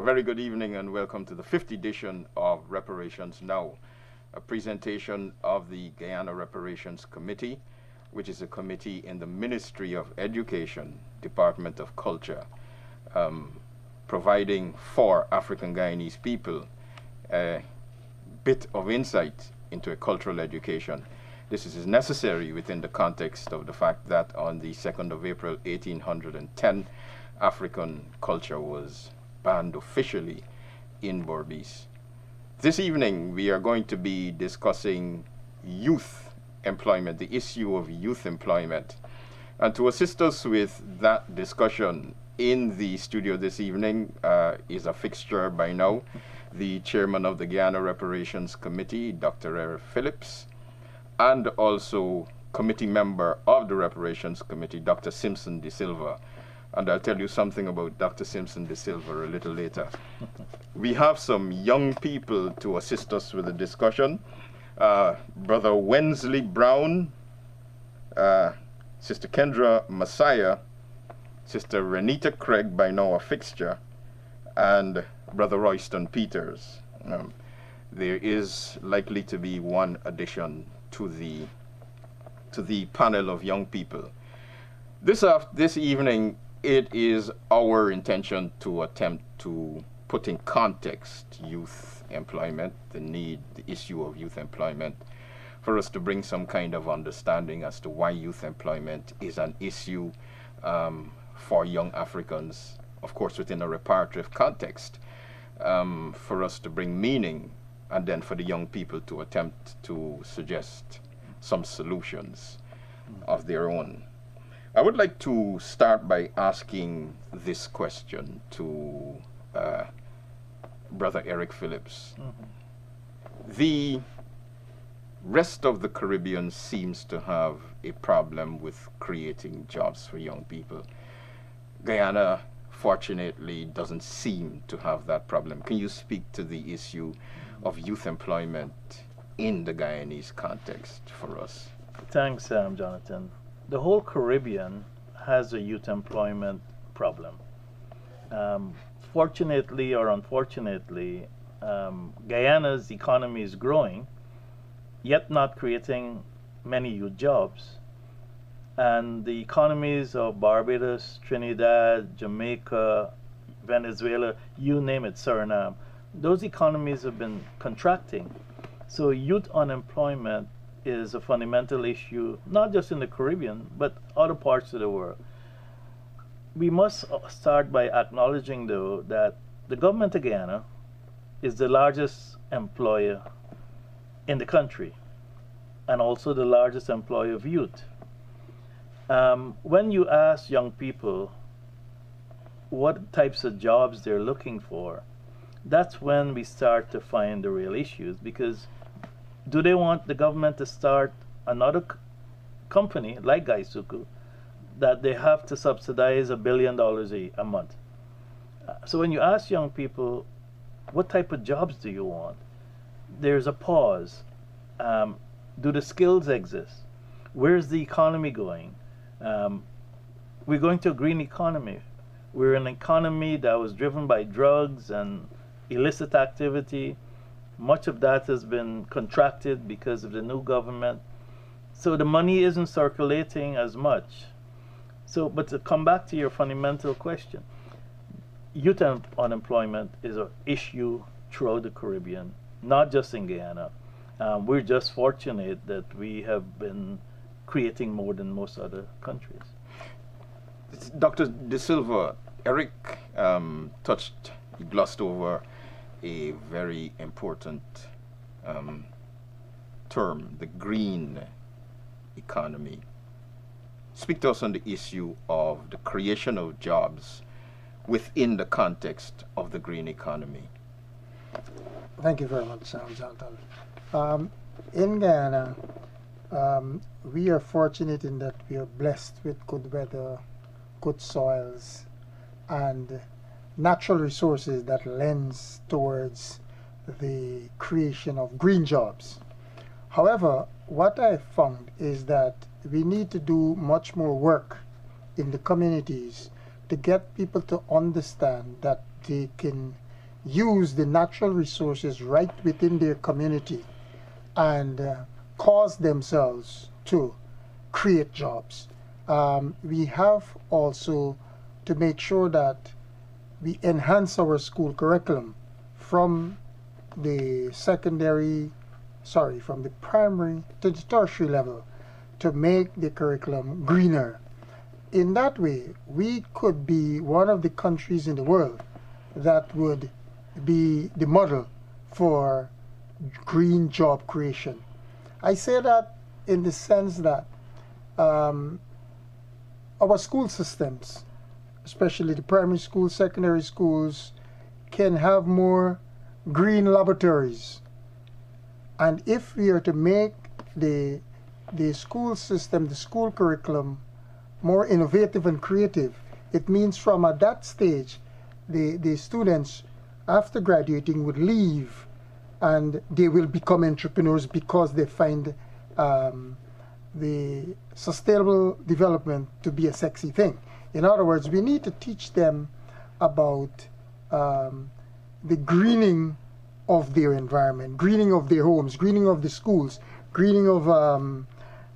very good evening and welcome to the 5th edition of Reparations Now, a presentation of the Guyana Reparations Committee, which is a committee in the Ministry of Education, Department of Culture, providing for African Guyanese people a bit of insight into a cultural education. This is necessary within the context of the fact that on the 2nd of April 1810, African culture was banned officially in Berbice. This evening we are going to be discussing youth employment, the issue of youth employment. And to assist us with that discussion in the studio this evening is a fixture by now, the chairman of the Guyana Reparations Committee, Dr. Eric Phillips, and also committee member of the Reparations Committee, Dr. Simpson De Silva. And I'll tell you something about Dr. Simpson De Silva a little later. We have some young people to assist us with the discussion. Brother Wensley Brown, Sister Kendra Messiah, Sister Renita Craig, by now a fixture, and Brother Royston Peters. There is likely to be one addition to the panel of young people. This evening, it is our intention to attempt to put in context youth employment, the issue of youth employment, for us to bring some kind of understanding as to why youth employment is an issue for young Africans, of course within a reparative context, for us to bring meaning, and then for the young people to attempt to suggest some solutions of their own. I would like to start by asking this question to Brother Eric Phillips. The rest of the Caribbean seems to have a problem with creating jobs for young people. Guyana, fortunately, doesn't seem to have that problem. Can you speak to the issue of youth employment in the Guyanese context for us? Thanks, Jonathan. The whole Caribbean has a youth employment problem. Fortunately or unfortunately, Guyana's economy is growing, yet not creating many youth jobs. And the economies of Barbados, Trinidad, Jamaica, Venezuela, you name it, Suriname, those economies have been contracting. So youth unemployment is a fundamental issue, not just in the Caribbean, but other parts of the world. We must start by acknowledging, though, that the government of Guyana is the largest employer in the country and also the largest employer of youth. When you ask young people what types of jobs they're looking for, that's when we start to find the real issues, because do they want the government to start another company like Gaisuku that they have to subsidize $1 billion a month? So when you ask young people, what type of jobs do you want? There's a pause. Do the skills exist? Where's the economy going? We're going to a green economy. We're an economy that was driven by drugs and illicit activity. Much of that has been contracted because of the new government. So the money isn't circulating as much. So, but to come back to your fundamental question, youth unemployment is an issue throughout the Caribbean, not just in Guyana. We're just fortunate that we have been creating more than most other countries. Dr. De Silva, Eric glossed over a very important term, the green economy. Speak to us on the issue of the creation of jobs within the context of the green economy. Thank you very much, Jonathan. In Guyana, we are fortunate in that we are blessed with good weather, good soils, and natural resources that lends towards the creation of green jobs. However, what I found is that we need to do much more work in the communities to get people to understand that they can use the natural resources right within their community and cause themselves to create jobs. We have also to make sure that we enhance our school curriculum from the from the primary to the tertiary level to make the curriculum greener. In that way, we could be one of the countries in the world that would be the model for green job creation. I say that in the sense that our school systems, especially the primary schools, secondary schools, can have more green laboratories. And if we are to make the school system, the school curriculum, more innovative and creative, it means from at that stage, the students, after graduating, would leave and they will become entrepreneurs because they find the sustainable development to be a sexy thing. In other words, we need to teach them about the greening of their environment, greening of their homes, greening of the schools, greening of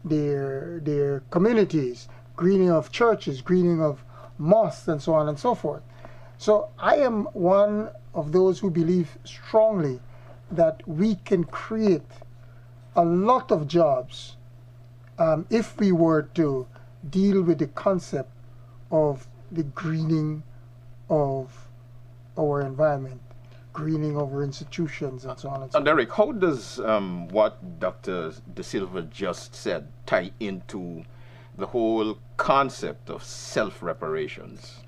their communities, greening of churches, greening of mosques, and so on and so forth. So I am one of those who believe strongly that we can create a lot of jobs if we were to deal with the concept of the greening of our environment, greening of our institutions, and so on and so forth. Derek, how does what Dr. De Silva just said tie into the whole concept of self-reparations?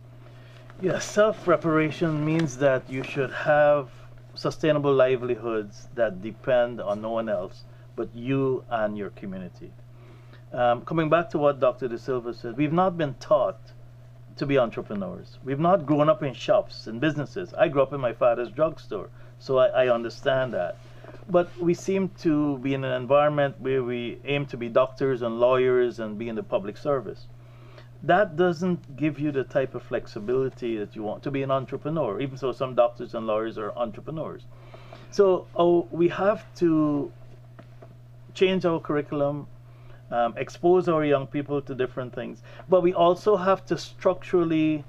Yeah, self-reparation means that you should have sustainable livelihoods that depend on no one else but you and your community. Coming back to what Dr. De Silva said, we've not been taught to be entrepreneurs. We've not grown up in shops and businesses. I grew up in my father's drugstore, so I understand that. But we seem to be in an environment where we aim to be doctors and lawyers and be in the public service. That doesn't give you the type of flexibility that you want to be an entrepreneur, even though some doctors and lawyers are entrepreneurs. So we have to change our curriculum, expose our young people to different things, but we also have to structurally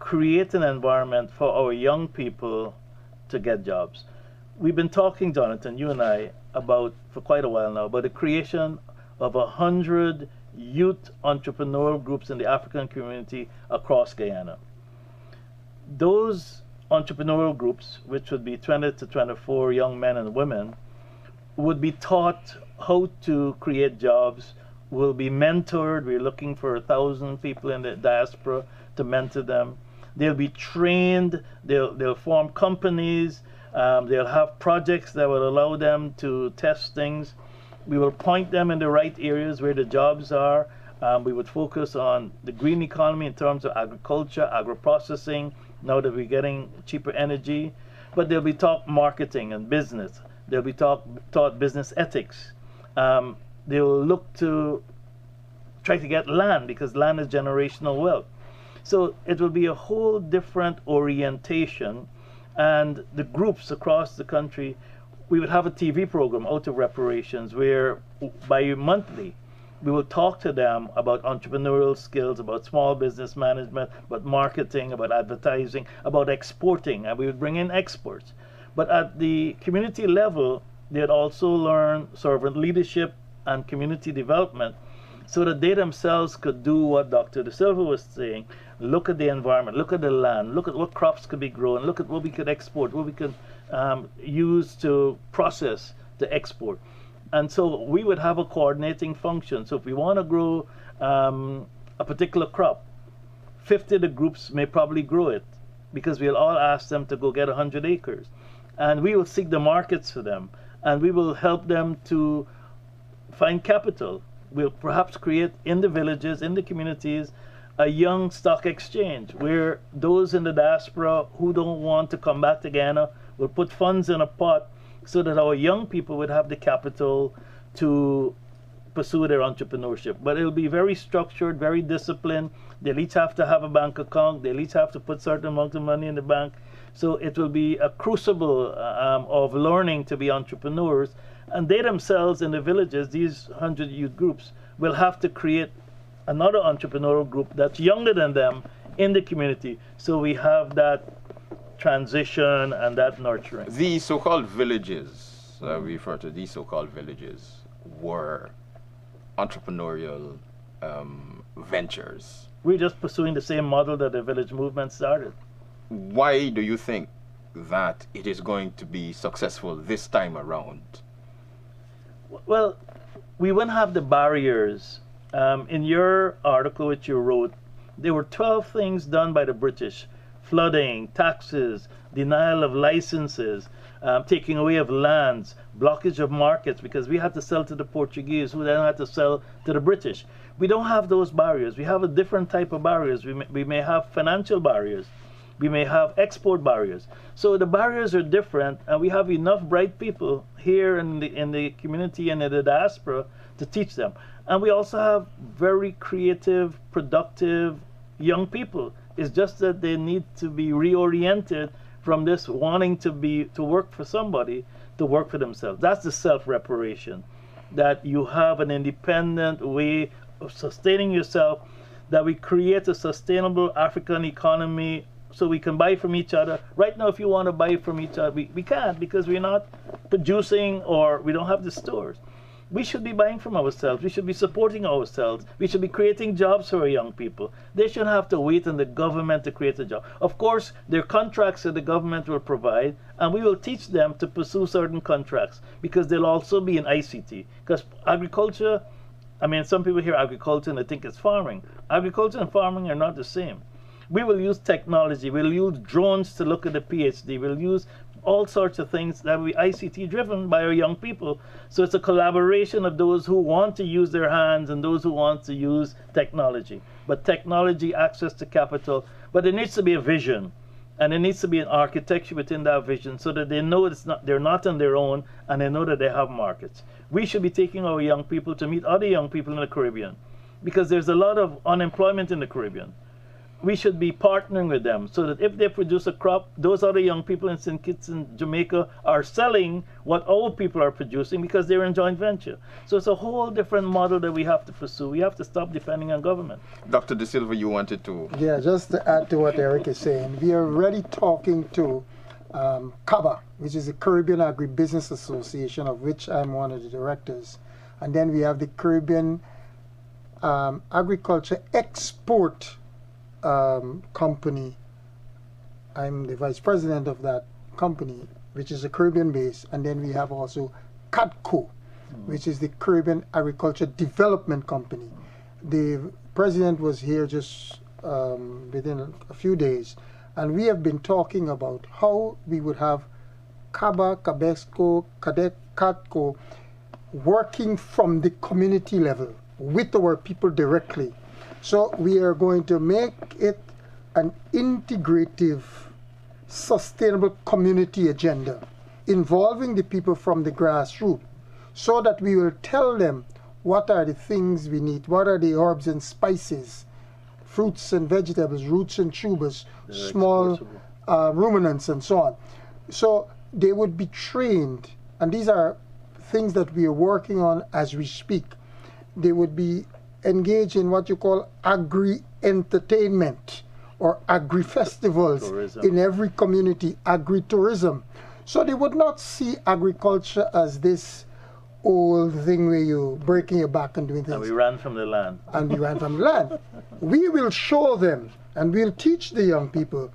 create an environment for our young people to get jobs. We've been talking, Jonathan, you and I, for quite a while now, about the creation of 100 youth entrepreneurial groups in the African community across Guyana. Those entrepreneurial groups, which would be 20 to 24 young men and women, would be taught how to create jobs, will be mentored. We're looking for 1,000 people in the diaspora to mentor them. They'll be trained, they'll form companies, they'll have projects that will allow them to test things. We will point them in the right areas where the jobs are. We would focus on the green economy in terms of agriculture, agro-processing, now that we're getting cheaper energy. But they'll be taught marketing and business. They'll be taught business ethics. They will look to try to get land, because land is generational wealth. So it will be a whole different orientation. And the groups across the country, we would have a TV program out of reparations where bi-monthly we will talk to them about entrepreneurial skills, about small business management, about marketing, about advertising, about exporting, and we would bring in experts. But at the community level, they'd also learn servant leadership and community development so that they themselves could do what Dr. De Silva was saying. Look at the environment, look at the land, look at what crops could be grown, look at what we could export, what we could use to process to export. And so we would have a coordinating function. So if we want to grow a particular crop, 50 of the groups may probably grow it, because we'll all ask them to go get 100 acres. And we will seek the markets for them, and we will help them to find capital. We'll perhaps create in the villages, in the communities, a young stock exchange where those in the diaspora who don't want to come back to Guyana will put funds in a pot so that our young people would have the capital to pursue their entrepreneurship. But it'll be very structured, very disciplined. They'll each have to have a bank account. They'll each have to put certain amount of money in the bank. So it will be a crucible of learning to be entrepreneurs. And they themselves in the villages, these 100 youth groups, will have to create another entrepreneurial group that's younger than them in the community. So we have that transition and that nurturing. The so-called villages, we refer to these so-called villages, were entrepreneurial ventures. We're just pursuing the same model that the village movement started. Why do you think that it is going to be successful this time around? Well, we wouldn't have the barriers. In your article which you wrote, there were 12 things done by the British: flooding, taxes, denial of licenses, taking away of lands, blockage of markets, because we had to sell to the Portuguese, who then had to sell to the British. We don't have those barriers. We have a different type of barriers. We may have financial barriers. We may have export barriers. So the barriers are different, and we have enough bright people here in the community and in the diaspora to teach them. And we also have very creative, productive young people. It's just that they need to be reoriented from this wanting to work for somebody to work for themselves. That's the self-reparation, that you have an independent way of sustaining yourself, that we create a sustainable African economy so we can buy from each other. Right now, if you want to buy from each other, we can't, because we're not producing, or we don't have the stores. We should be buying from ourselves. We should be supporting ourselves. We should be creating jobs for our young people. They shouldn't have to wait on the government to create a job. Of course, there are contracts that the government will provide, and we will teach them to pursue certain contracts, because they'll also be in ICT. Because agriculture, I mean, some people hear agriculture and they think it's farming. Agriculture and farming are not the same. We will use technology. We'll use drones to look at the PhD. We'll use all sorts of things that will be ICT driven by our young people. So it's a collaboration of those who want to use their hands and those who want to use technology. But technology, access to capital, but there needs to be a vision, and there needs to be an architecture within that vision, so that they know they're not on their own, and they know that they have markets. We should be taking our young people to meet other young people in the Caribbean, because there's a lot of unemployment in the Caribbean. We should be partnering with them, so that if they produce a crop, those other young people in St. Kitts and Jamaica are selling what our people are producing, because they're in joint venture. So it's a whole different model that we have to pursue. We have to stop depending on government. Dr. De Silva, you wanted to... Yeah, just to add to what Eric is saying, we are already talking to CABA, which is the Caribbean Agribusiness Association, of which I'm one of the directors. And then we have the Caribbean Agriculture Export company. I'm the vice president of that company, which is a Caribbean base. And then we have also CADCO, which is the Caribbean Agriculture Development Company. The president was here just within a few days, and we have been talking about how we would have CABA, CABESCO, CADCO working from the community level with our people directly. So we are going to make it an integrative, sustainable community agenda involving the people from the grassroots, so that we will tell them what are the things we need, what are the herbs and spices, fruits and vegetables, roots and tubers, small ruminants and so on. So they would be trained, and these are things that we are working on as we speak. They would be engage in what you call agri-entertainment or agri-festivals in every community, agri-tourism. So they would not see agriculture as this old thing where you're breaking your back and doing things. And we ran from the land. And we ran from the land. We will show them, and we'll teach the young people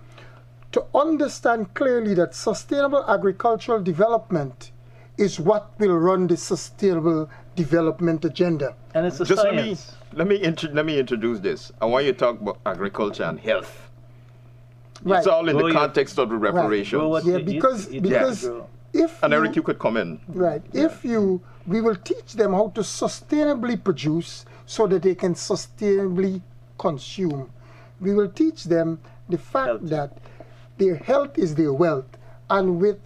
to understand clearly that sustainable agricultural development is what will run the sustainable development agenda. And it's a Just science. let me introduce this. I want you to talk about agriculture and health. Right. It's all in Grow the your- context of the reparations. Grow what Yeah, you eat, because eat because what you grow. if And you, Eric, you could come in. right, if you, we will teach them how to sustainably produce so that they can sustainably consume. We will teach them the fact Healthy. that their health is their wealth, and with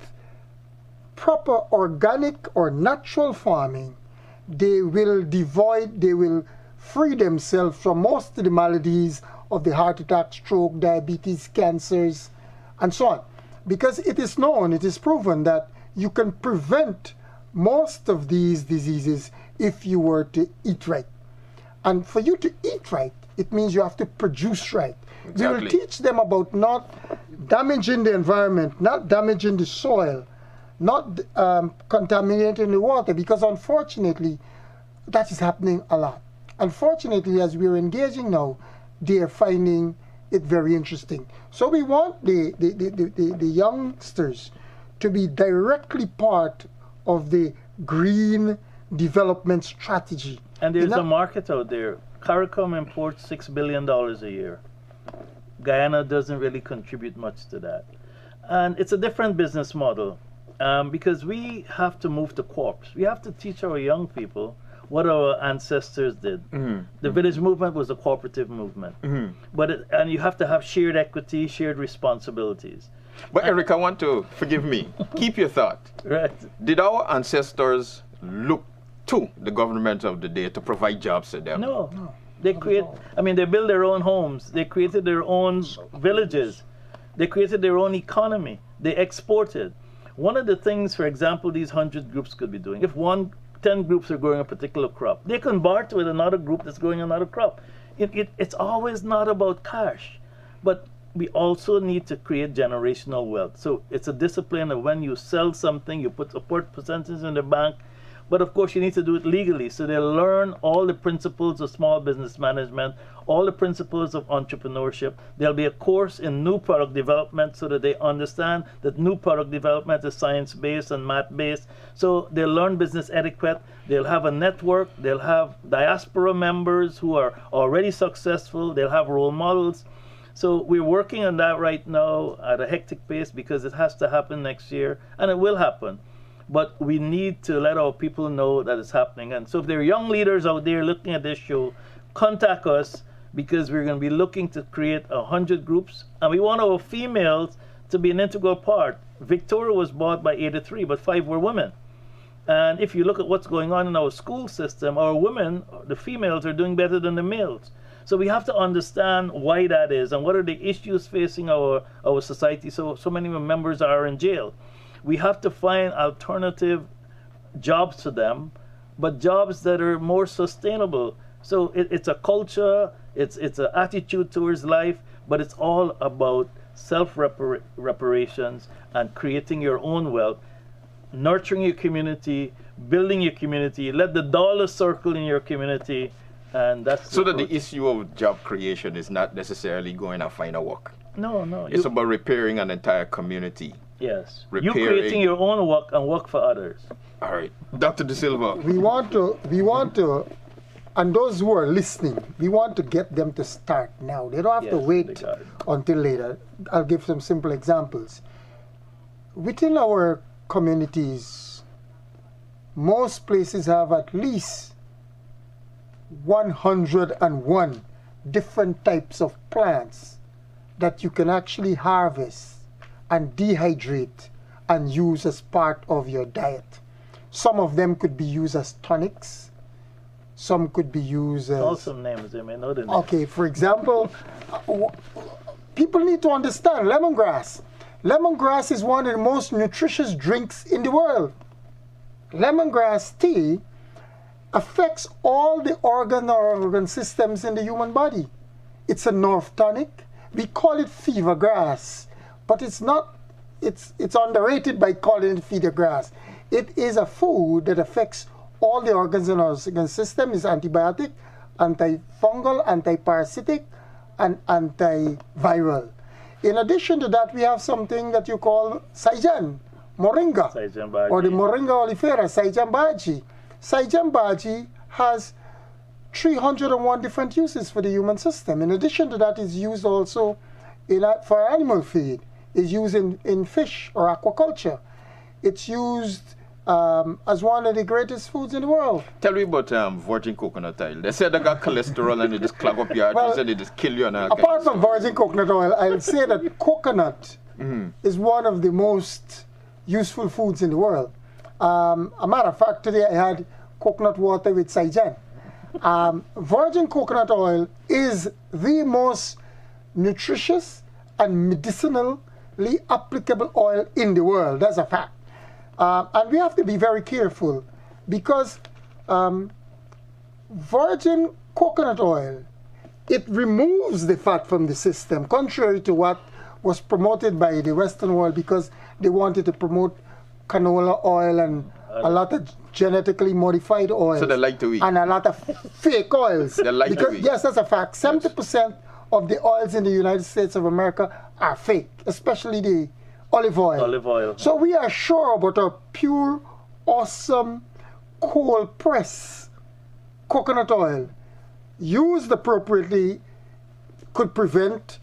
proper organic or natural farming, they will free themselves from most of the maladies of the heart attack, stroke, diabetes, cancers, and so on. Because it is known, it is proven that you can prevent most of these diseases if you were to eat right. And for you to eat right, it means you have to produce right. Exactly. We will teach them about not damaging the environment, not damaging the soil, not contaminating the water, because unfortunately, that is happening a lot. Unfortunately, as we're engaging now, they are finding it very interesting. So we want the youngsters to be directly part of the green development strategy. And there's a market out there. CARICOM imports $6 billion a year. Guyana doesn't really contribute much to that. And it's a different business model because we have to move to co-ops. We have to teach our young people what our ancestors did. The village movement was a cooperative movement. And you have to have shared equity, shared responsibilities. But Eric, I want to, forgive me, keep your thought. Right. Did our ancestors look to the government of the day to provide jobs to them? No. They they built their own homes. They created their own villages. They created their own economy. They exported. One of the things, for example, these 100 groups could be doing, if 10 groups are growing a particular crop, they can barter with another group that's growing another crop. It's always not about cash, but we also need to create generational wealth. So it's a discipline of when you sell something, you put a percentage in the bank, but of course you need to do it legally. So they learn all the principles of small business management, all the principles of entrepreneurship. There'll be a course in new product development so that they understand that new product development is science-based and math-based. So they'll learn business etiquette. They'll have a network. They'll have diaspora members who are already successful. They'll have role models. So we're working on that right now at a hectic pace because it has to happen next year, and it will happen. But we need to let our people know that it's happening. And so if there are young leaders out there looking at this show, contact us because we're going to be looking to create 100 groups. And we want our females to be an integral part. Victoria was bought by 83, but 5 were women. And if you look at what's going on in our school system, our women, the females, are doing better than the males. So we have to understand why that is and what are the issues facing our society. So many members are in jail. We have to find alternative jobs to them, but jobs that are more sustainable. So it's a culture, it's an attitude towards life, but it's all about self-reparations and creating your own wealth, nurturing your community, building your community, let the dollar circle in your community, and that's so that the issue of job creation is not necessarily going and find a work. No. It's about repairing an entire community. Yes. You creating your own work and work for others. All right. Dr. De Silva. We want to, and those who are listening, we want to get them to start now. They don't have to wait until later. I'll give some simple examples. Within our communities, most places have at least 101 different types of plants that you can actually harvest and dehydrate and use as part of your diet. Some of them could be used as tonics. Some could be used as... Call some names, they may know the names. Okay, for example, people need to understand lemongrass. Lemongrass is one of the most nutritious drinks in the world. Lemongrass tea affects all the organ systems in the human body. It's a nerve tonic. We call it fever grass, but it's not, it's underrated by calling it fever grass. It is a food that affects all the organs in our system. It's antibiotic, antifungal, antiparasitic, and antiviral. In addition to that, we have something that you call Saijan, moringa, or the Moringa oleifera, Saijan baji. Saijan baji has 301 different uses for the human system. In addition to that, it's used also for animal feed. It's used in fish or aquaculture. It's used as one of the greatest foods in the world. Tell me about virgin coconut oil. They said they got cholesterol and they just clog up your arteries and they just kill you. And apart from virgin coconut oil, I'll say that coconut is one of the most useful foods in the world. A matter of fact, today I had coconut water with Saijan. Virgin coconut oil is the most nutritious and medicinally applicable oil in the world. That's a fact. And we have to be very careful because virgin coconut oil, it removes the fat from the system, contrary to what was promoted by the Western world because they wanted to promote canola oil and a lot of genetically modified oils. So they like to eat. And a lot of fake oils. They like to eat. Yes, that's a fact. 70% of the oils in the United States of America are fake, especially the olive oil. Olive oil. So we are sure about our pure, awesome, cold press coconut oil, used appropriately, could prevent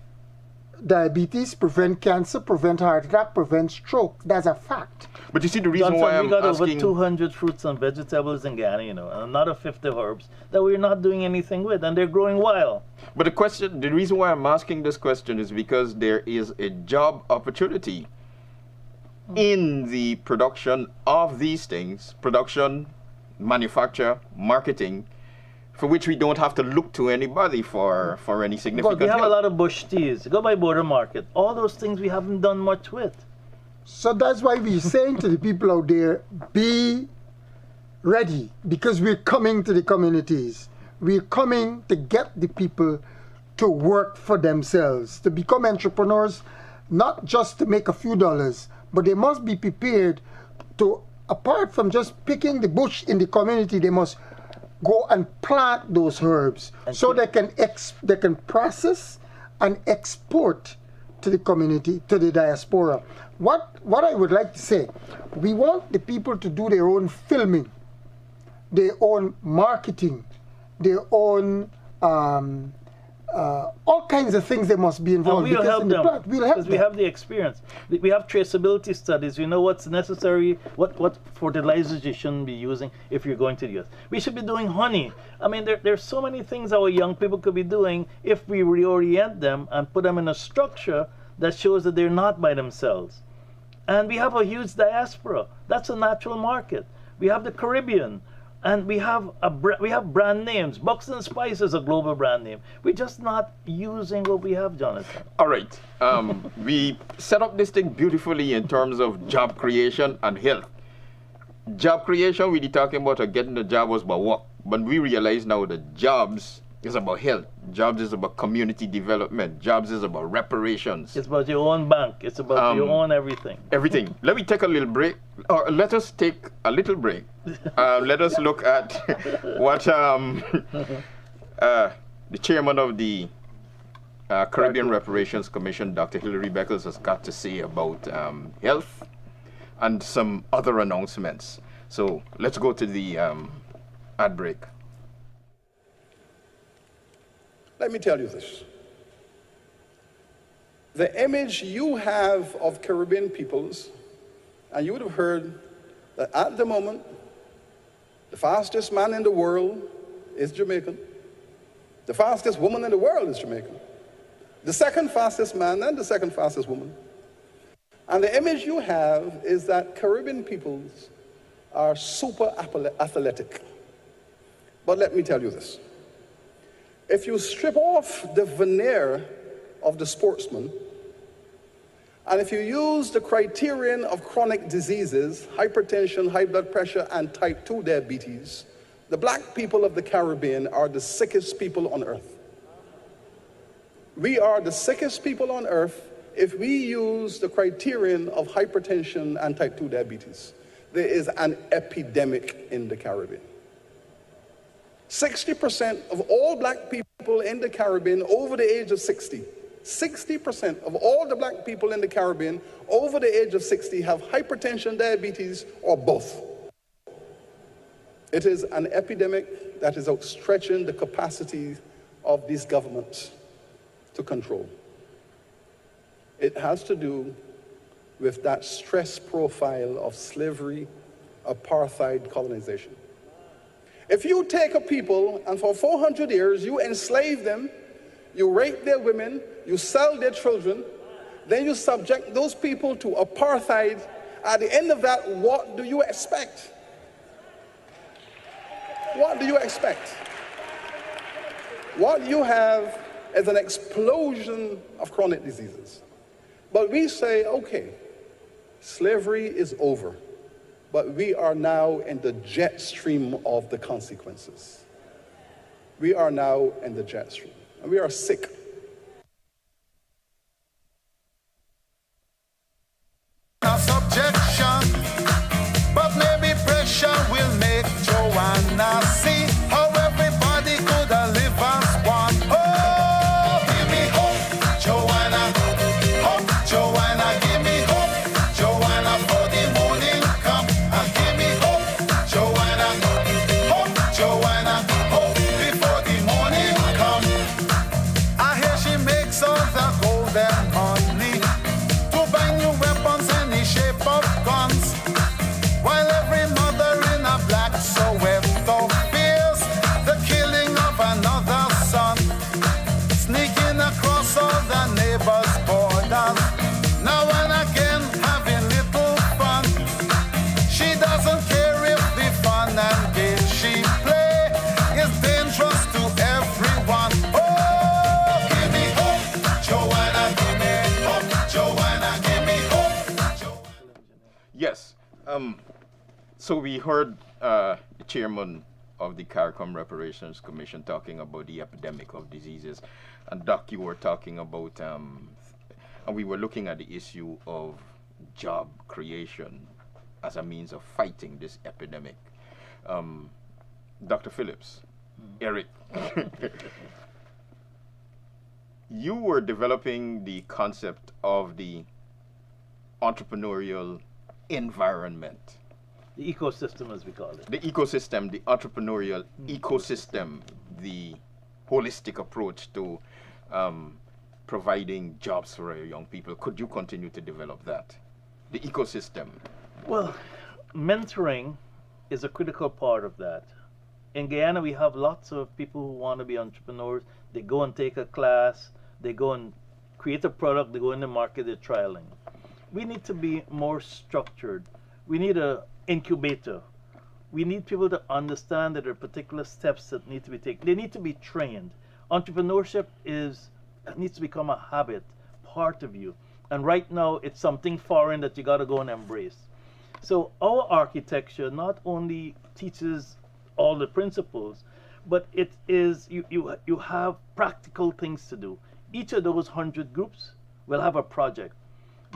diabetes, prevent cancer, prevent heart attack, prevent stroke. That's a fact. But you see, the reason Johnson, why I'm we got asking... over 200 fruits and vegetables in Ghana, and another 50 herbs that we're not doing anything with, and they're growing wild. But the reason why I'm asking this question is because there is a job opportunity in the production of these things, production, manufacture, marketing, for which we don't have to look to anybody for any significant But we have help. a lot of bush teas. Go by Border Market. All those things we haven't done much with. So that's why we're saying to the people out there, be ready, because we're coming to the communities. We're coming to get the people to work for themselves, to become entrepreneurs, not just to make a few dollars, but they must be prepared to, apart from just picking the bush in the community, they must go and plant those herbs so they can process and export to the community, to the diaspora. What I would like to say, we want the people to do their own filming, their own marketing, their own all kinds of things they must be involved. We'll help them. We'll help them. We have the experience. We have traceability studies. We know what's necessary, what fertilizers you shouldn't be using if you're going to the earth. We should be doing honey. I mean, there's so many things our young people could be doing if we reorient them and put them in a structure that shows that they're not by themselves. And we have a huge diaspora. That's a natural market. We have the Caribbean. And we have brand names. Buxton Spice is a global brand name. We're just not using what we have, Jonathan. All right. We set up this thing beautifully in terms of job creation and health. Job creation, we were talking about getting the job was about work. But we realize now that jobs is about health. Jobs is about community development. Jobs is about reparations. It's about your own bank. It's about your own everything. Everything. Let me take a little break. Or let us take a little break. Let us look at what the chairman of the Caribbean Reparations Commission, Dr. Hilary Beckles, has got to say about health and some other announcements. So let's go to the ad break. Let me tell you this. The image you have of Caribbean peoples, and you would have heard that at the moment, the fastest man in the world is Jamaican. The fastest woman in the world is Jamaican. The second fastest man and the second fastest woman. And the image you have is that Caribbean peoples are super athletic. But let me tell you this. If you strip off the veneer of the sportsman, and if you use the criterion of chronic diseases, hypertension, high blood pressure, and type 2 diabetes, the black people of the Caribbean are the sickest people on earth. We are the sickest people on earth if we use the criterion of hypertension and type 2 diabetes. There is an epidemic in the Caribbean. 60% of all black people in the Caribbean over the age of 60, 60% of all the black people in the Caribbean over the age of 60 have hypertension, diabetes, or both. It is an epidemic that is outstretching the capacity of these governments to control. It has to do with that stress profile of slavery, apartheid, colonization. If you take a people and for 400 years you enslave them, you rape their women, you sell their children, then you subject those people to apartheid, at the end of that, what do you expect? What do you expect? What you have is an explosion of chronic diseases. But we say, okay, slavery is over, but we are now in the jet stream of the consequences. We are now in the jet stream, and we are sick. Subjection, but maybe pressure will make Joanna see how everybody could live as one. Oh, give me hope, Joanna. Hope, Joanna, give me hope, Joanna, for the morning come. And give me hope, Joanna. Hope, Joanna, hope before the morning come. I hear she makes all the golden money to buy new weapons in the shape of guns, while every mother in a black Soweto fears the killing of another son, sneaking across all the neighbors' borders, now and again having little fun. She doesn't care if the fun and game she play is dangerous to everyone. Oh, give me hope, Joanna, give me hope, Joanna, give me hope. Yes. So we heard the chairman of the CARICOM Reparations Commission talking about the epidemic of diseases, and Doc, you were talking about, and we were looking at the issue of job creation as a means of fighting this epidemic. Dr. Phillips, Eric, you were developing the concept of the entrepreneurial environment. The ecosystem, as we call it. The ecosystem, the entrepreneurial ecosystem, the holistic approach to providing jobs for our young people. Could you continue to develop that? The ecosystem. Well, mentoring is a critical part of that. In Guyana, we have lots of people who want to be entrepreneurs. They go and take a class, they go and create a product, they go in the market, they're trialing. We need to be more structured. We need an incubator. We need people to understand that there are particular steps that need to be taken. They need to be trained. Entrepreneurship needs to become a habit, part of you. And right now, it's something foreign that you got to go and embrace. So our architecture not only teaches all the principles, but it is you have practical things to do. Each of those 100 groups will have a project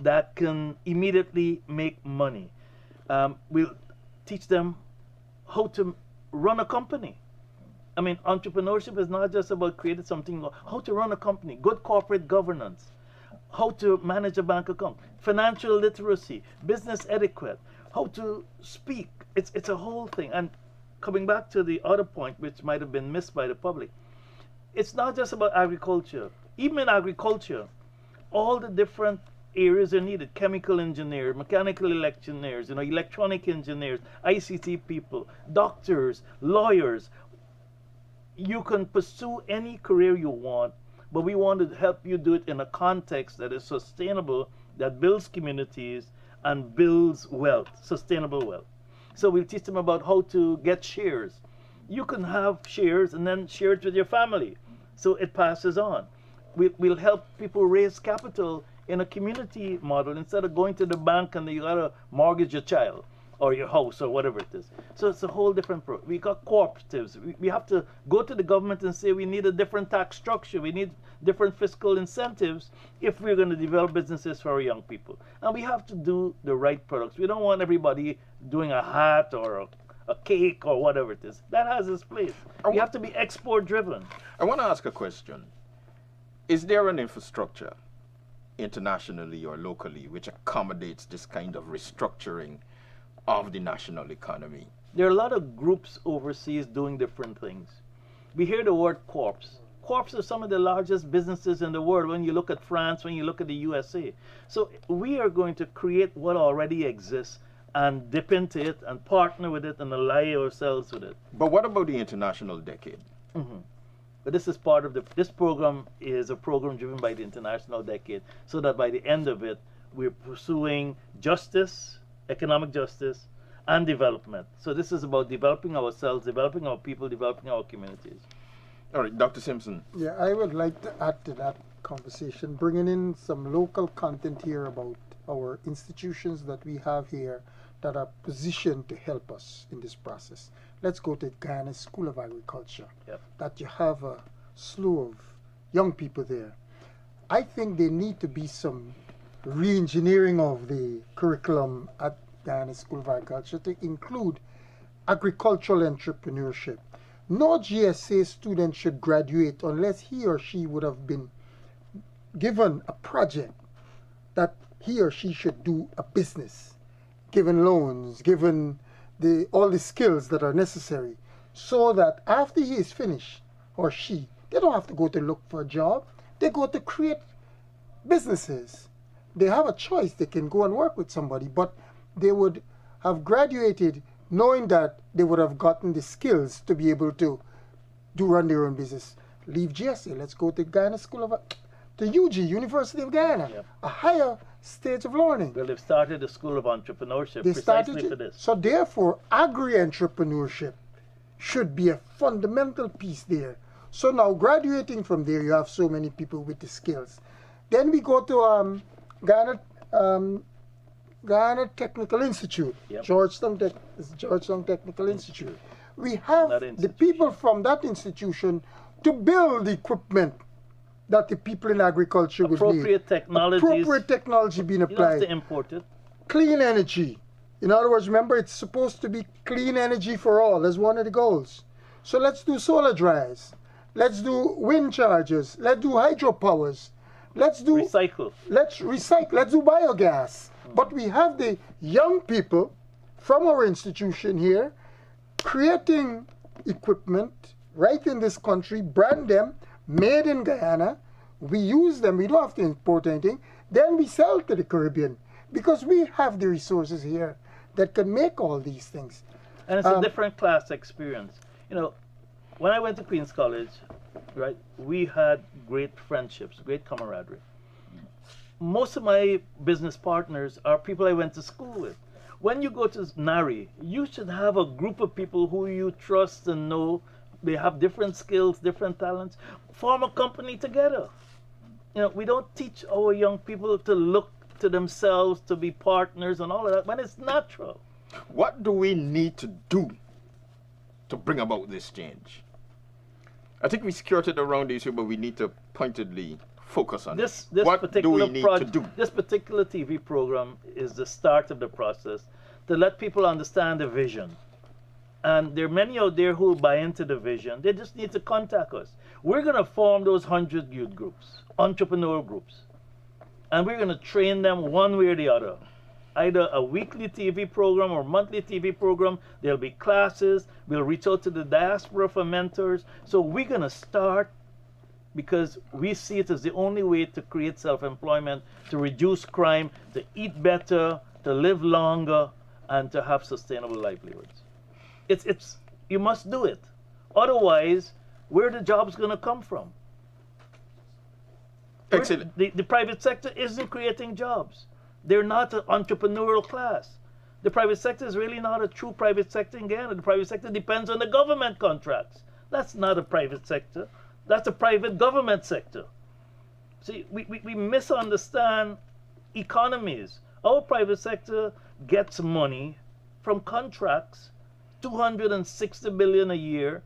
that can immediately make money. We'll teach them how to run a company. I mean, entrepreneurship is not just about creating something, how to run a company, good corporate governance, how to manage a bank account, financial literacy, business etiquette, how to speak. It's a whole thing. And coming back to the other point, which might have been missed by the public, it's not just about agriculture. Even in agriculture, all the different areas are needed. Chemical engineers, mechanical engineers, electronic engineers, ICT people, doctors, lawyers. You can pursue any career you want, but we want to help you do it in a context that is sustainable, that builds communities and builds wealth, sustainable wealth. So we'll teach them about how to get shares. You can have shares and then share it with your family, so it passes on. We'll help people raise capital in a community model instead of going to the bank and you gotta mortgage your child or your house or whatever it is. So it's a whole different we got cooperatives. We have to go to the government and say we need a different tax structure. We need different fiscal incentives if we're going to develop businesses for our young people. And we have to do the right products. We don't want everybody doing a hat or a cake or whatever it is. That has its place. We have to be export driven. I want to ask a question. Is there an infrastructure internationally or locally which accommodates this kind of restructuring of the national economy? There are a lot of groups overseas doing different things. We hear the word corps. Corps are some of the largest businesses in the world when you look at France, when you look at the USA. So we are going to create what already exists and dip into it and partner with it and ally ourselves with it. But what about the international decade? But this is part of this program is a program driven by the International Decade, so that by the end of it, we're pursuing justice, economic justice, and development. So this is about developing ourselves, developing our people, developing our communities. All right, Dr. Simpson. Yeah, I would like to add to that conversation, bringing in some local content here about our institutions that we have here that are positioned to help us in this process. Let's go to Ghana School of Agriculture. Yep. That you have a slew of young people there. I think there need to be some re-engineering of the curriculum at Ghana School of Agriculture to include agricultural entrepreneurship. No GSA student should graduate unless he or she would have been given a project that he or she should do a business, given loans, given all the skills that are necessary, so that after he is finished, or she, they don't have to go to look for a job. They go to create businesses. They have a choice. They can go and work with somebody, but they would have graduated knowing that they would have gotten the skills to be able to run their own business. Leave GSA. Let's go to Ghana School of to UG, University of Ghana, Yep. a higher stage of learning. Well, they've started a school of entrepreneurship They precisely started for this. So therefore, agri-entrepreneurship should be a fundamental piece there. So now graduating from there, you have so many people with the skills. Then we go to Ghana Technical Institute, Yep. Georgetown Technical Institute. We have That the institution. people from that institution to build the equipment that the people in agriculture would need. Appropriate technologies. Appropriate technology being You don't have applied. to import it. Clean energy. In other words, remember, it's supposed to be clean energy for all. That's one of the goals. So let's do solar dryers. Let's do wind chargers. Let's do hydropowers. Let's do Recycle. let's recycle. Let's do biogas. But we have the young people from our institution here creating equipment right in this country, brand them, made in Guyana. We use them. We don't have to import anything. Then we sell to the Caribbean because we have the resources here that can make all these things. And it's a different class experience. You know, when I went to Queen's College, right, we had great friendships, great camaraderie. Most of my business partners are people I went to school with. When you go to NARI, you should have a group of people who you trust and know. They have different skills, different talents. Form a company together. You know, we don't teach our young people to look to themselves to be partners and all of that when it's natural. What do we need to do to bring about this change? I think we skirted around the issue, but we need to pointedly focus on This it. What do particular we need to do? This particular TV program is the start of the process to let people understand the vision. And there are many out there who buy into the vision. They just need to contact us. We're going to form those 100 youth groups, entrepreneurial groups. And we're going to train them one way or the other. Either a weekly TV program or monthly TV program. There'll be classes. We'll reach out to the diaspora for mentors. So we're going to start because we see it as the only way to create self-employment, to reduce crime, to eat better, to live longer, and to have sustainable livelihoods. It's you must do it. Otherwise, where are the jobs going to come from? Excellent. The private sector isn't creating jobs. They're not an entrepreneurial class. The private sector is really not a true private sector in Ghana. The private sector depends on the government contracts. That's not a private sector. That's a private government sector. See, we misunderstand economies. Our private sector gets money from contracts, 260 billion a year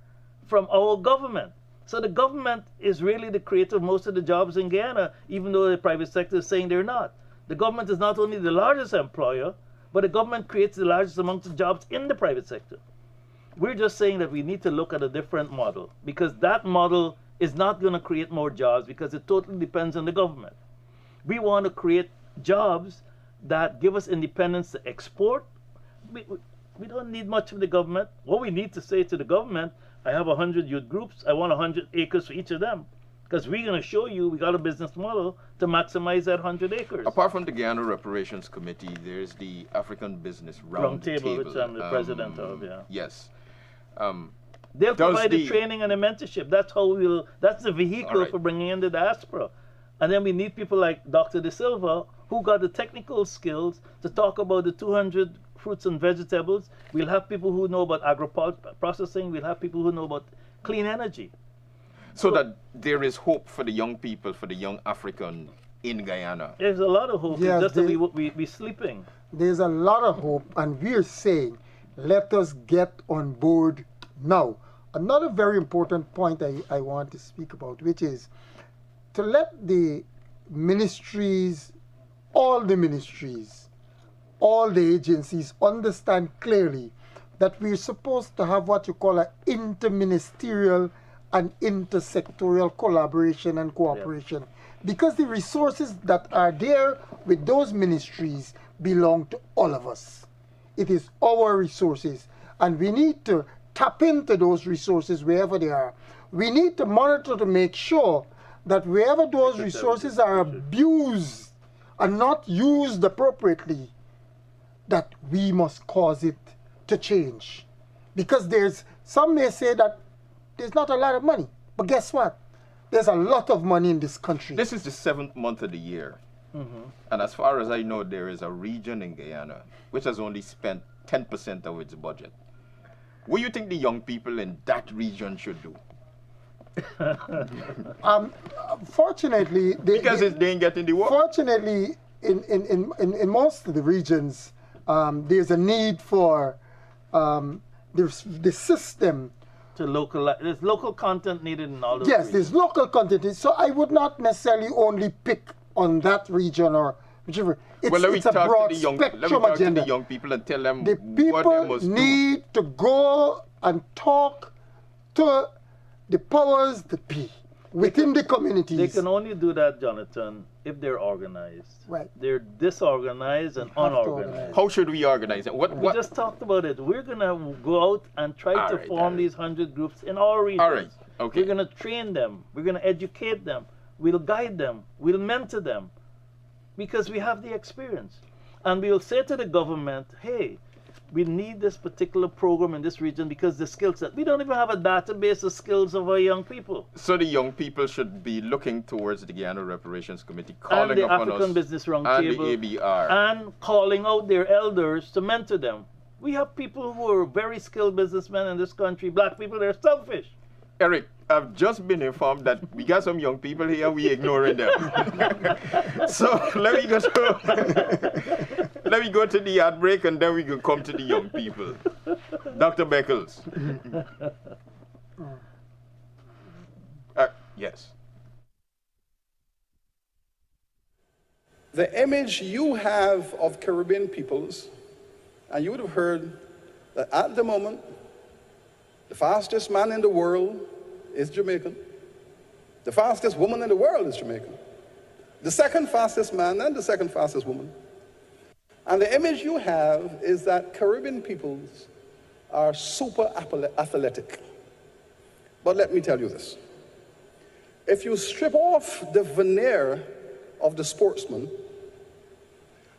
from our government. So the government is really the creator of most of the jobs in Guyana, even though the private sector is saying they're not. The government is not only the largest employer, but the government creates the largest amount of jobs in the private sector. We're just saying that we need to look at a different model because that model is not going to create more jobs because it totally depends on the government. We want to create jobs that give us independence to export. We don't need much of the government. What we need to say to the government, I have 100 youth groups. I want 100 acres for each of them. Because we're going to show you we got a business model to maximize that 100 acres. Apart from the Ghana Reparations Committee, there's the African Business Roundtable, Which I'm the president of, yeah. Yes. They'll provide the training and the mentorship. That's how that's the vehicle for bringing in the diaspora. And then we need people like Dr. De Silva, who got the technical skills to talk about the 200 fruits and vegetables. We'll have people who know about agro-processing. We'll have people who know about clean energy. So that there is hope for the young people, for the young African in Guyana. There's a lot of hope. Yes, It's just that we sleeping. There's a lot of hope, and we're saying, let us get on board now. Another very important point I want to speak about, which is to let the ministries, all the agencies understand clearly that we're supposed to have what you call an interministerial and intersectorial collaboration and cooperation, because the resources that are there with those ministries belong to all of us. It is our resources, and we need to tap into those resources wherever they are. We need to monitor to make sure that wherever those resources are abused and not used appropriately, that we must cause it to change. Because some may say that there's not a lot of money, but guess what? There's a lot of money in this country. This is the 7th month of the year. And as far as I know, there is a region in Guyana which has only spent 10% of its budget. What do you think the young people in that region should do? Fortunately, Because they ain't getting the work. fortunately, in most of the regions, there's a need for the system. To localize, there's local content needed in all those Yes, regions. there's local content. So I would not necessarily only pick on that region or whichever. It's a broad spectrum agenda. To the young people and tell them The what they people must do. need to go and talk to the powers that be within the communities. They can only do that, Jonathan, if they're organized. Right. They're disorganized and Have to unorganized. organize. How should we organize it? We What? just talked about it. We're going to go out and try All to right, form all right. these 100 groups in our regions. All right, okay. We're going to train them. We're going to educate them. We'll guide them. We'll mentor them because we have the experience. And we'll say to the government, hey, we need this particular program in this region because the skill set. We don't even have a database of skills of our young people. So the young people should be looking towards the Guyana Reparations Committee, calling And the upon African us, Business and Roundtable, the ABR. and calling out their elders to mentor them. We have people who are very skilled businessmen in this country, black people, they're selfish. Eric, I've just been informed that we got some young people here, we ignoring them. So let me go to the ad break and then we can come to the young people. Dr. Beckles. Yes. The image you have of Caribbean peoples, and you would have heard that at the moment, the fastest man in the world is Jamaican. The fastest woman in the world is Jamaican. The second fastest man and the second fastest woman. And the image you have is that Caribbean peoples are super athletic. But let me tell you this. If you strip off the veneer of the sportsman,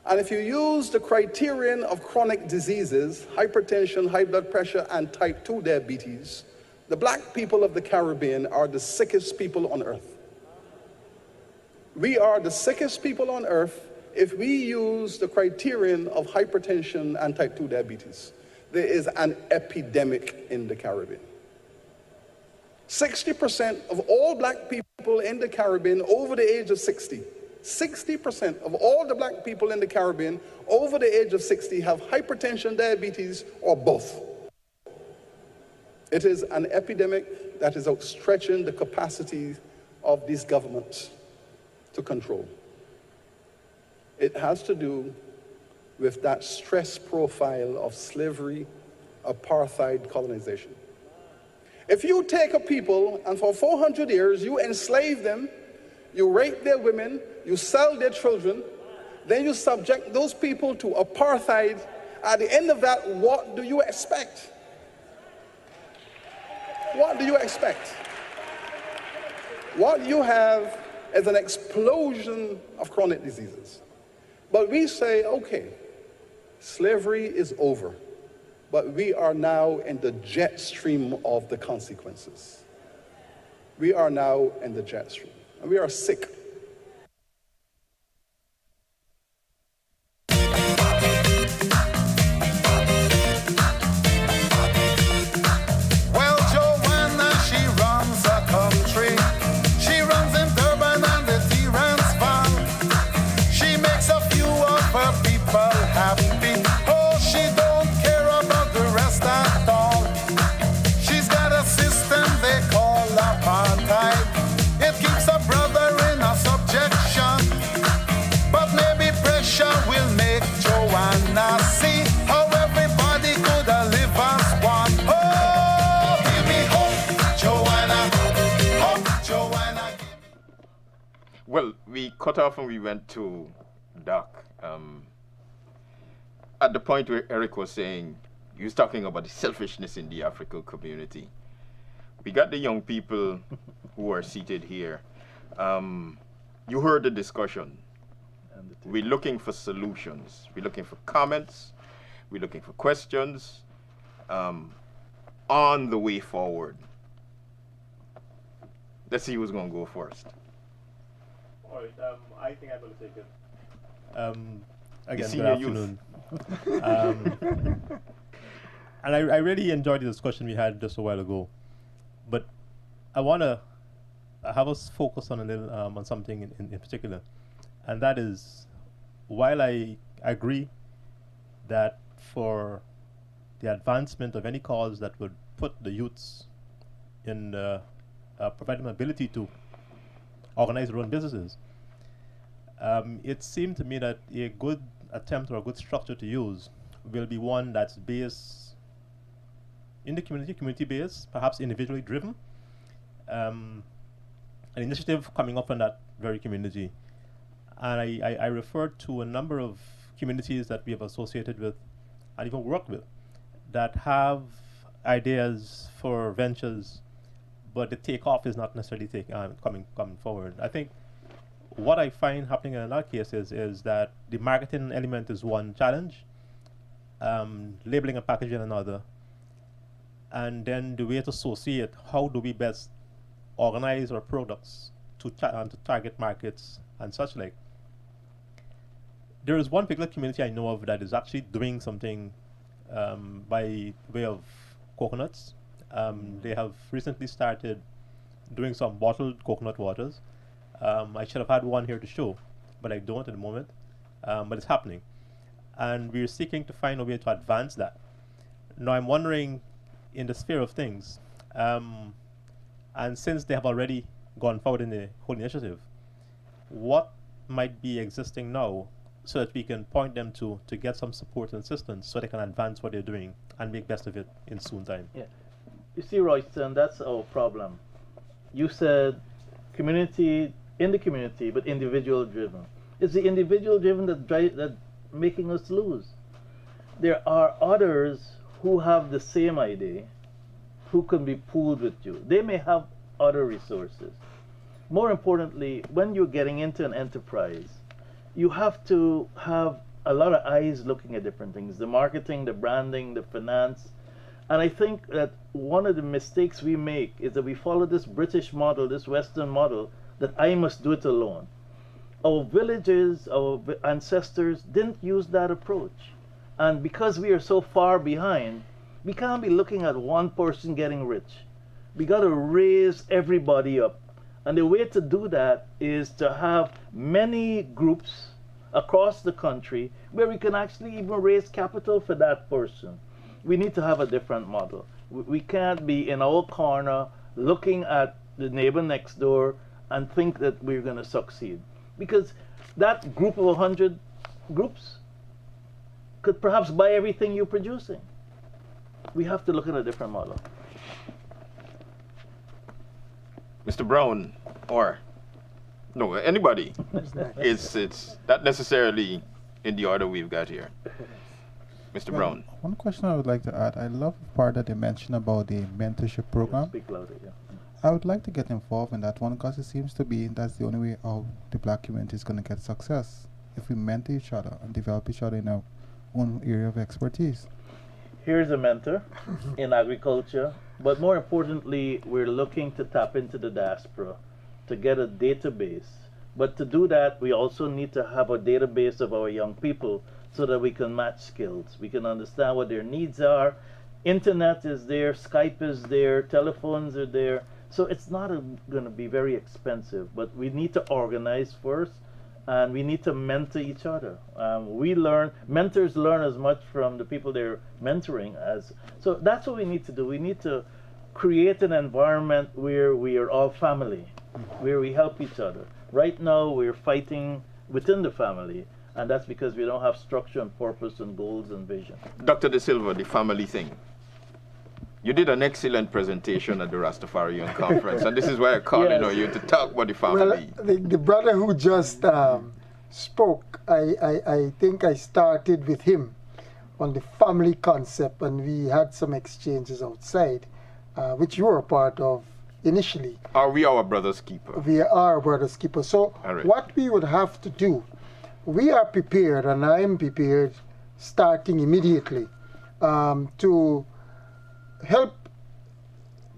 and if you use the criterion of chronic diseases, hypertension, high blood pressure, and type 2 diabetes, the black people of the Caribbean are the sickest people on earth. We are the sickest people on earth if we use the criterion of hypertension and type 2 diabetes. There is an epidemic in the Caribbean. 60% of all black people in the Caribbean over the age of 60, 60% of all the black people in the Caribbean over the age of 60 have hypertension, diabetes, or both. It is an epidemic that is outstretching the capacity of these governments to control. It has to do with that stress profile of slavery, apartheid, colonization. If you take a people and for 400 years you enslave them, you rape their women, you sell their children, then you subject those people to apartheid, at the end of that, what do you expect? What do you expect? What you have is an explosion of chronic diseases. But we say, okay, slavery is over, but we are now in the jet stream of the consequences. We are now in the jet stream, and we are sick. we cut off and we went to Doc. At the point where Eric was saying, he was talking about the selfishness in the African community. We got the young people who are seated here. You heard the discussion. We're looking for solutions. We're looking for comments. We're looking for questions on the way forward. Let's see who's going to go first. All right, I think I'm going to take it. Again, good senior afternoon. And I really enjoyed the discussion we had just a while ago. But I want to have us focus on a little on something in particular. And that is, while I agree that for the advancement of any cause that would put the youths in provide them ability to organize their own businesses, it seemed to me that a good attempt or a good structure to use will be one that's based in the community based, perhaps individually driven, an initiative coming up from that very community. And I referred to a number of communities that we have associated with and even worked with that have ideas for ventures, but the takeoff is not necessarily coming forward. I think what I find happening in our cases is that the marketing element is one challenge, labeling and packaging another, and then the way to associate how do we best organize our products to target markets and such like. There is one particular community I know of that is actually doing something by way of coconuts. They have recently started doing some bottled coconut waters. I should have had one here to show, but I don't at the moment. But it's happening. And we're seeking to find a way to advance that. Now I'm wondering, in the sphere of things, and since they have already gone forward in the whole initiative, what might be existing now so that we can point them to get some support and assistance so they can advance what they're doing and make best of it in soon time. Yeah. You see, Royston, that's our problem. You said community, in the community, but individual driven. It's the individual driven that's making us lose. There are others who have the same idea, who can be pooled with you. They may have other resources. More importantly, when you're getting into an enterprise, you have to have a lot of eyes looking at different things, the marketing, the branding, the finance. And I think that one of the mistakes we make is that we follow this British model, this Western model, that I must do it alone. Our villages, our ancestors didn't use that approach. And because we are so far behind, we can't be looking at one person getting rich. We got to raise everybody up. And the way to do that is to have many groups across the country where we can actually even raise capital for that person. We need to have a different model. We can't be in our corner looking at the neighbor next door and think that we're going to succeed. Because that group of 100 groups could perhaps buy everything you're producing. We have to look at a different model. Mr. Brown, or no, anybody. It's not necessarily in the order we've got here. Mr. Brown. One question I would like to add. I love the part that they mentioned about the mentorship program. Speak louder, yeah. I would like to get involved in that one because it seems to be that's the only way how the black community is going to get success, if we mentor each other and develop each other in our own area of expertise. Here's a mentor in agriculture, but more importantly, we're looking to tap into the diaspora to get a database. But to do that, we also need to have a database of our young people so that we can match skills. We can understand what their needs are. Internet is there, Skype is there, telephones are there. So it's not going to be very expensive, but we need to organize first, and we need to mentor each other. Mentors learn as much from the people they're mentoring as. So that's what we need to do. We need to create an environment where we are all family, where we help each other. Right now, we're fighting within the family, and that's because we don't have structure and purpose and goals and vision. Dr. De Silva, the family thing. You did an excellent presentation at the Rastafarian conference, and this is why I called Yes. you to talk about the Well, family. the brother who just spoke, I think I started with him on the family concept, and we had some exchanges outside, which you were a part of initially. Are we our brother's keeper? We are brothers keepers. So All right. what we would have to do, we are prepared, and I am prepared, starting immediately, to help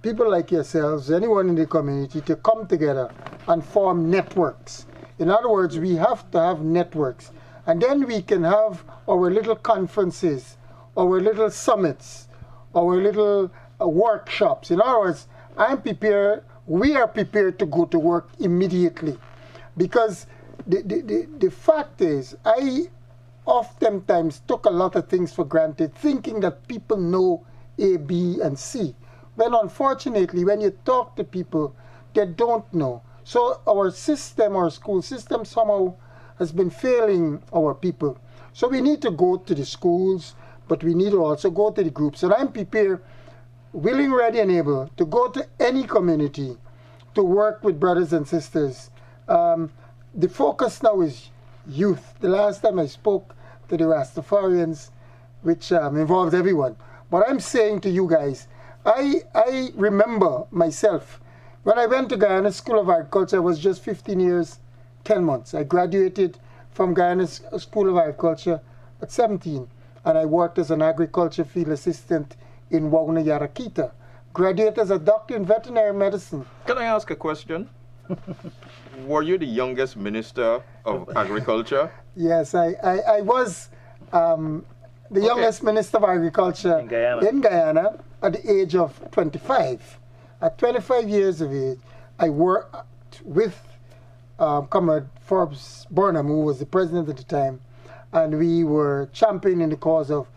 people like yourselves, anyone in the community, to come together and form networks. In other words, we have to have networks. And then we can have our little conferences, our little summits, our little workshops. In other words, I'm prepared, we are prepared to go to work immediately. Because the fact is, I oftentimes took a lot of things for granted, thinking that people know A, B, and C. When unfortunately, when you talk to people, they don't know. So our system, our school system somehow has been failing our people. So we need to go to the schools, but we need to also go to the groups. And I'm prepared, willing, ready, and able to go to any community to work with brothers and sisters. The focus now is youth. The last time I spoke to the Rastafarians, which involves everyone. But I'm saying to you guys, I remember myself, when I went to Guyana School of Agriculture, I was just 15 years, 10 months. I graduated from Guyana School of Agriculture at 17, and I worked as an agriculture field assistant in Wauna Yarakita. Graduated as a doctor in veterinary medicine. Can I ask a question? Were you the youngest minister of agriculture? Yes, I was the youngest minister of agriculture In Guyana. in Guyana at the age of 25. At 25 years of age, I worked with Comrade Forbes Burnham, who was the president at the time, and we were championing the cause of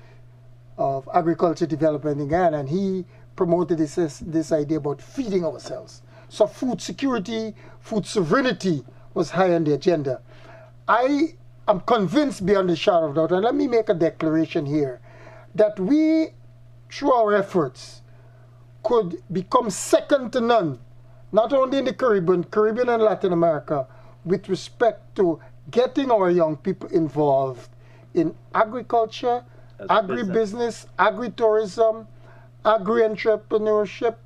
agriculture development in Guyana, and he promoted this idea about feeding ourselves. So food security, food sovereignty was high on the agenda. I am convinced beyond a shadow of doubt, and let me make a declaration here, that we, through our efforts, could become second to none, not only in the Caribbean and Latin America, with respect to getting our young people involved in agriculture, As agribusiness, agritourism, agri-entrepreneurship,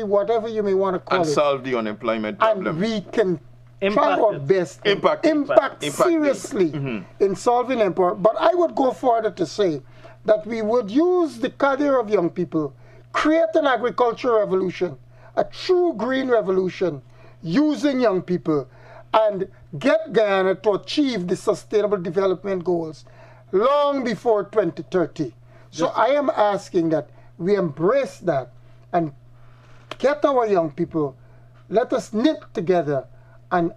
whatever you may want to call And it. solve the unemployment And problem. we can try Impact our it. best to Impact. impact Impact. seriously in solving employment. But I would go further to say that we would use the cadre of young people, create an agricultural revolution, a true green revolution, using young people, and get Guyana to achieve the sustainable development goals long before 2030. So I am asking that we embrace that and get our young people, let us knit together and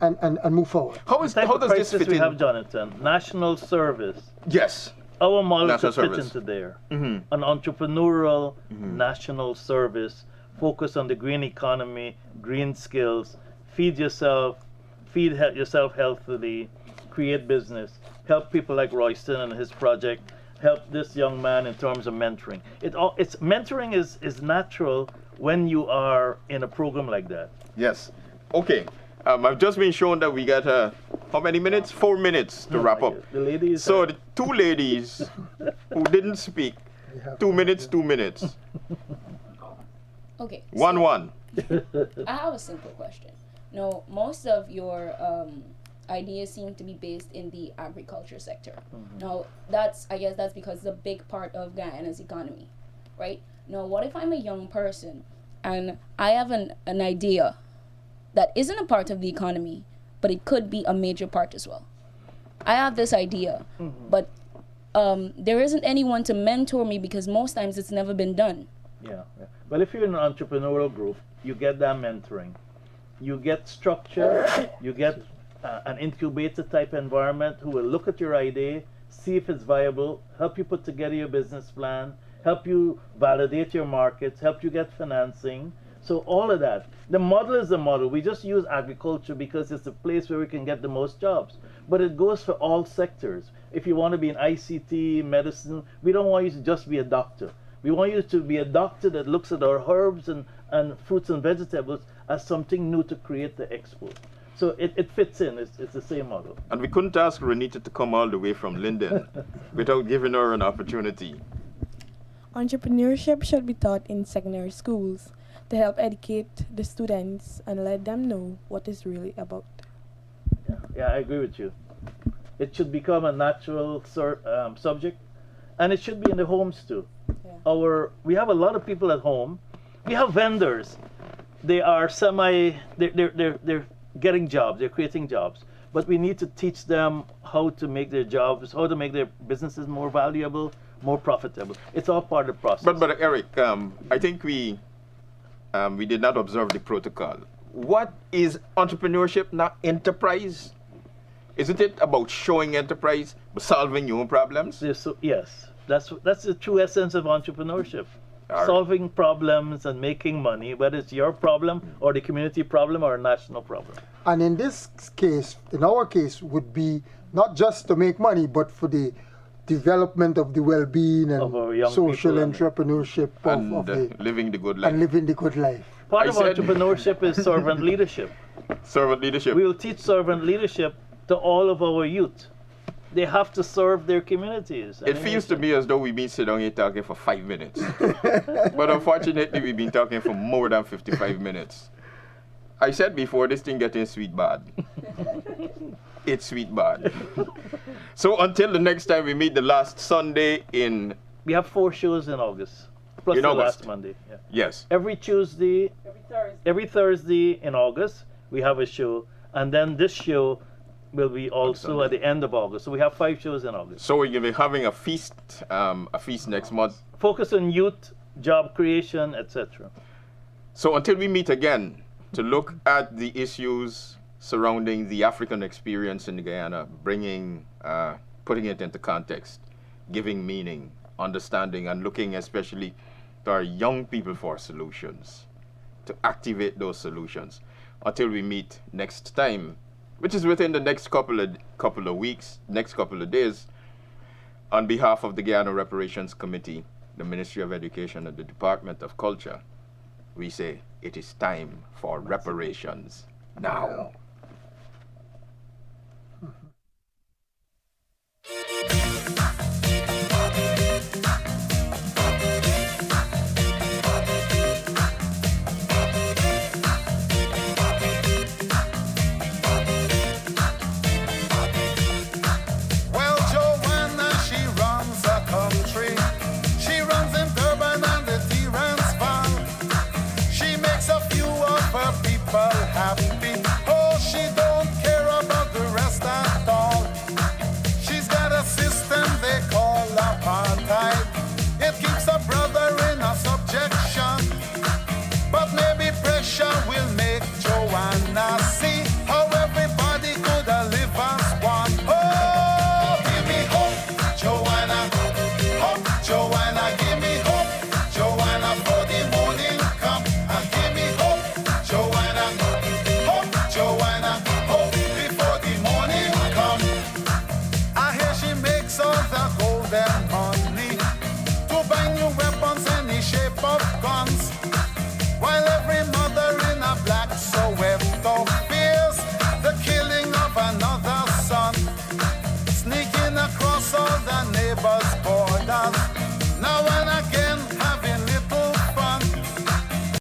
move forward. How The type how of does this crisis fit we in? have, Jonathan, national service. Yes. Our model National could fit service. into there. Mhm. An entrepreneurial national service, focus on the green economy, green skills, feed yourself healthily, create business, help people like Royston and his project, help this young man in terms of mentoring. It's mentoring is natural when you are in a program like that. Yes. Okay. I've just been shown that we got how many minutes? 4 minutes to wrap up. The ladies. So the two ladies who didn't speak, 2 minutes, 2 minutes. Okay. 1-1. I have a simple question. No, most of your ideas seem to be based in the agriculture sector. Now, I guess that's because it's a big part of Guyana's economy, right? Now, what if I'm a young person and I have an idea that isn't a part of the economy, but it could be a major part as well? I have this idea, but there isn't anyone to mentor me because most times it's never been done. Yeah. Well, if you're in an entrepreneurial group, you get that mentoring. You get structure, you get an incubator type environment who will look at your idea, see if it's viable, help you put together your business plan, help you validate your markets, help you get financing. So all of that. The model is the model. We just use agriculture because it's the place where we can get the most jobs. But it goes for all sectors. If you want to be in ICT, medicine, we don't want you to just be a doctor. We want you to be a doctor that looks at our herbs and fruits and vegetables as something new to create the expo. So it fits in. It's the same model. And we couldn't ask Renita to come all the way from Linden without giving her an opportunity. Entrepreneurship should be taught in secondary schools to help educate the students and let them know what it's really about. Yeah, I agree with you. It should become a natural subject, and it should be in the homes too. Yeah. We have a lot of people at home. We have vendors. They are they're getting jobs. They're creating jobs. But we need to teach them how to make their jobs, how to make their businesses more valuable, more profitable. It's all part of the process. But Eric, I think we did not observe the protocol. What is entrepreneurship, not enterprise? Isn't it about showing enterprise, but solving your own problems? Yes, that's the true essence of entrepreneurship. Right. Solving problems and making money, whether it's your problem or the community problem or a national problem. And in this case, in our case, would be not just to make money, but for the development of the well-being and Of our young social people and- entrepreneurship And living the good life. and living the good life. Part I of said- entrepreneurship is servant leadership. Servant leadership. We will teach servant leadership to all of our youth. They have to serve their communities. It feels to me as though we've been sitting here talking for 5 minutes. But unfortunately, we've been talking for more than 55 minutes. I said before, this thing getting sweet bad. It's sweet bad. So until the next time we meet the last Sunday in... We have 4 shows in August, plus In the August. last Monday. Yeah. Yes. Every Tuesday, every Thursday in August, we have a show. And then this show will be also at the end of August. So we have 5 shows in August. So we're going to be having a feast next month. Focus on youth, job creation, etc. So until we meet again to look at the issues surrounding the African experience in Guyana, putting it into context, giving meaning, understanding, and looking especially to our young people for solutions, to activate those solutions. Until we meet next time, which is within the next couple of weeks, next couple of days, on behalf of the Guyana Reparations Committee, the Ministry of Education, and the Department of Culture, we say it is time for reparations now.